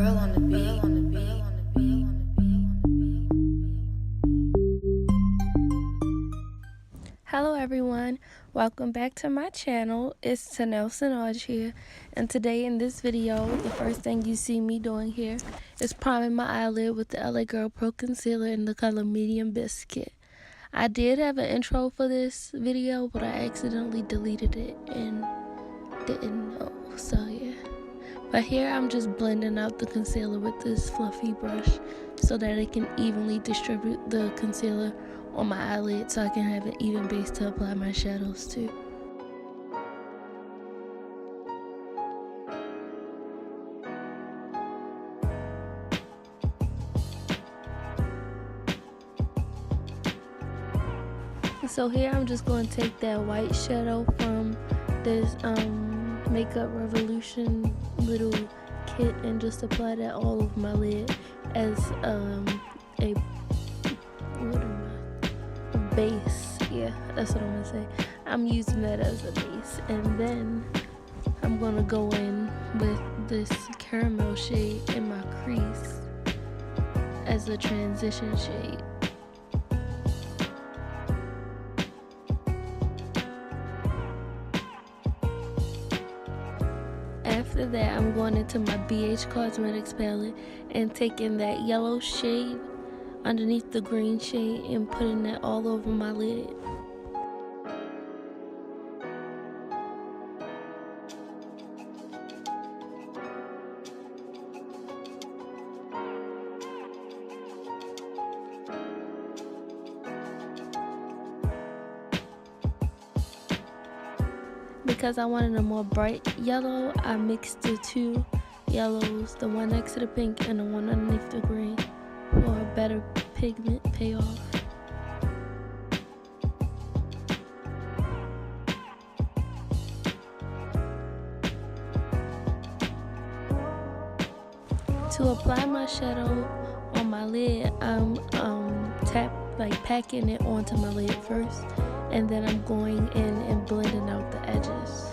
Pearl on the beat. Hello everyone, welcome back to my channel. It's Tanel Sinaj here, and today in this video, the first thing you see me doing here is priming my eyelid with the LA Girl Pro Concealer in the color Medium Biscuit. I did have an intro for this video, but I accidentally deleted it and didn't know, so yeah. But here I'm just blending out the concealer with this fluffy brush so that it can evenly distribute the concealer on my eyelid so I can have an even base to apply my shadows to. So here I'm just going to take that white shadow from this Makeup Revolution little kit and just apply that all over my lid as a base. Yeah, that's what I'm gonna say. I'm using that as a base, and then I'm gonna go in with this caramel shade in my crease as a transition shade. After that, I'm going into my BH Cosmetics palette and taking that yellow shade underneath the green shade and putting that all over my lid. Because I wanted a more bright yellow, I mixed the two yellows, the one next to the pink and the one underneath the green, for a better pigment payoff. To apply my shadow on my lid, I'm packing it onto my lid first, and then I'm going in and blending out the edges.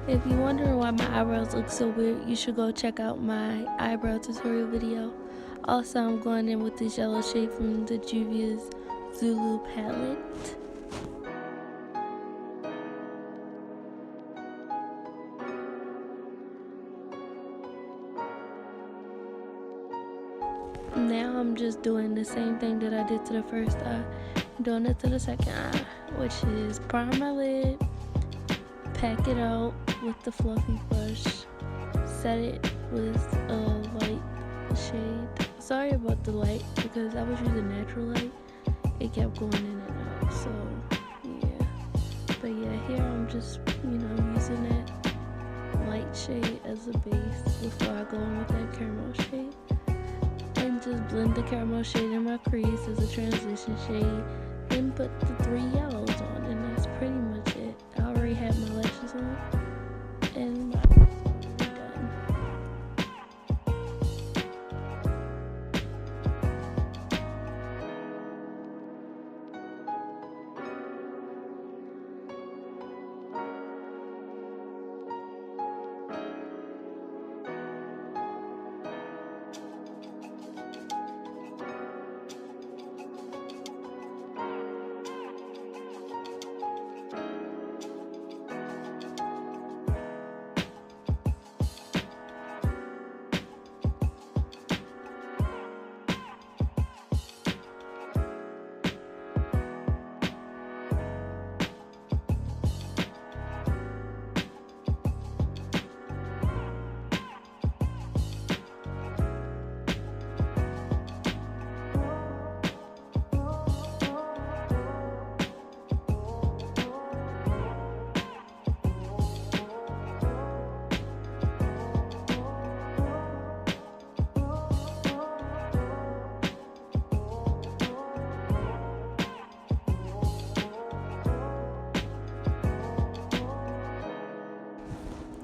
If you're wondering why my eyebrows look so weird, you should go check out my eyebrow tutorial video. Also, I'm going in with this yellow shade from the Juvias Zulu palette. Now I'm just doing the same thing that I did to the first eye, doing it to the second eye, which is prime my lid, pack it out with the fluffy brush, set it with a light shade. Sorry about the light, because I was using natural light. It kept going in and out, so yeah. But yeah, here I'm just, using that light shade as a base before I go in with that caramel shade. And just blend the caramel shade in my crease as a transition shade, and put the three yellows on, and that's pretty much it. I already have my lashes on, and my eyes are already done.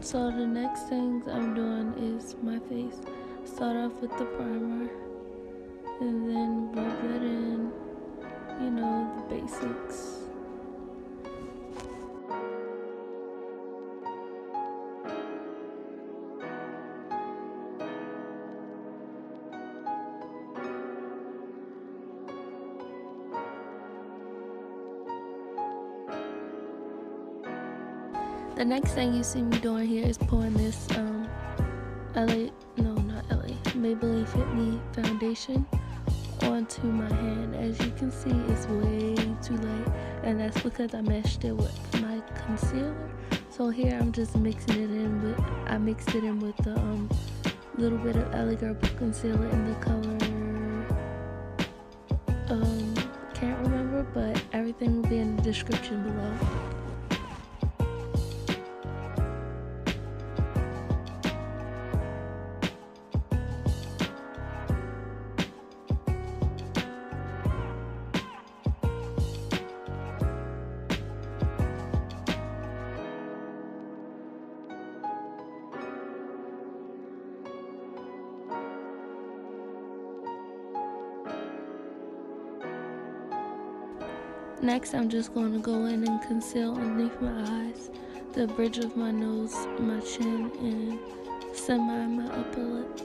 So the next things I'm doing is my face. Start off with the primer and then rub that in, the basics. The next thing you see me doing here is pouring this Maybelline Fit Me foundation onto my hand. As you can see, it's way too light, and that's because I meshed it with my concealer. So here I'm just mixing it in with, I mixed it in with the little bit of LA Girl concealer in the color, can't remember, but everything will be in the description below. Next, I'm just going to go in and conceal underneath my eyes, the bridge of my nose, my chin, and my upper lip.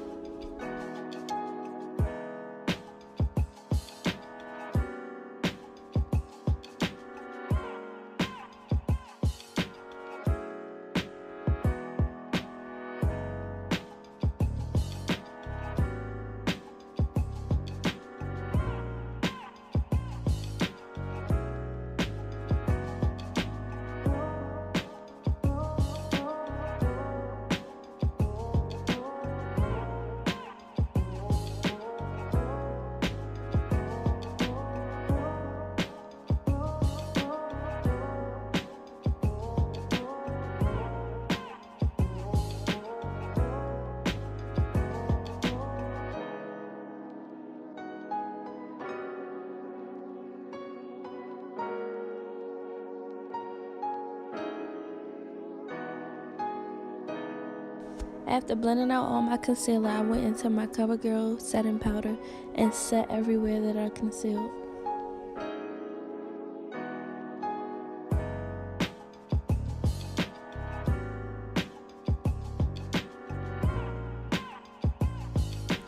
After blending out all my concealer, I went into my CoverGirl setting powder and set everywhere that I concealed.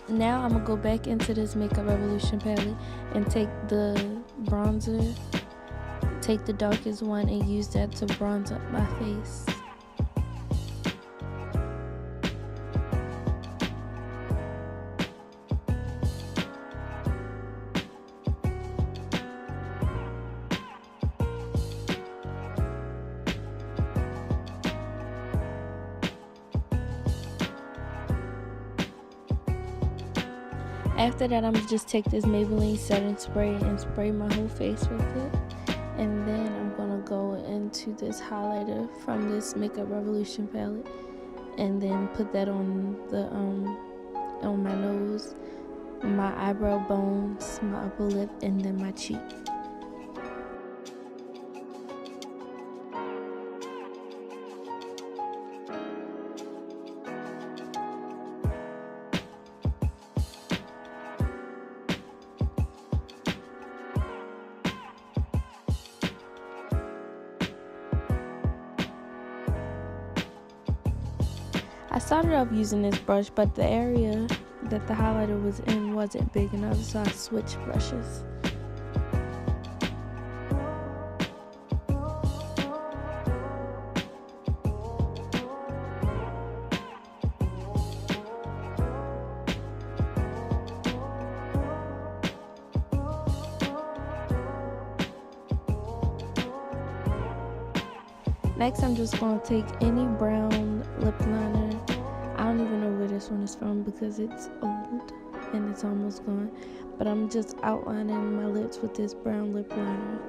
Now I'm going to go back into this Makeup Revolution palette and take the bronzer, take the darkest one, and use that to bronze up my face. After that, I'm going to just take this Maybelline setting spray and spray my whole face with it. And then I'm going to go into this highlighter from this Makeup Revolution palette and then put that on the on my nose, my eyebrow bones, my upper lip, and then my cheek. I started off using this brush, but the area that the highlighter was in wasn't big enough, so I switched brushes. Next, I'm just going to take any brown lip liner. I don't even know where this one is from because it's old and it's almost gone. But I'm just outlining my lips with this brown lip liner.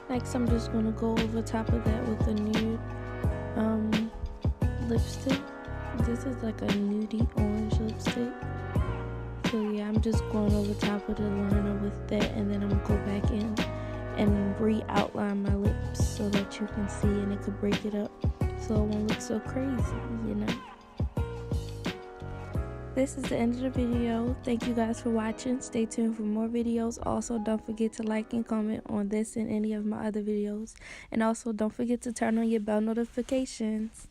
Next, I'm just going to go over top of that with a nude lipstick. This is like a nudie orange lipstick. So yeah, I'm just going over top of the liner with that, and then I'm gonna go back in and re-outline my lips so that you can see, and it could break it up so it won't look so crazy, you know. This is the end of the video. Thank you guys for watching. Stay tuned for more videos. Also, don't forget to like and comment on this and any of my other videos. And also, don't forget to turn on your bell notifications.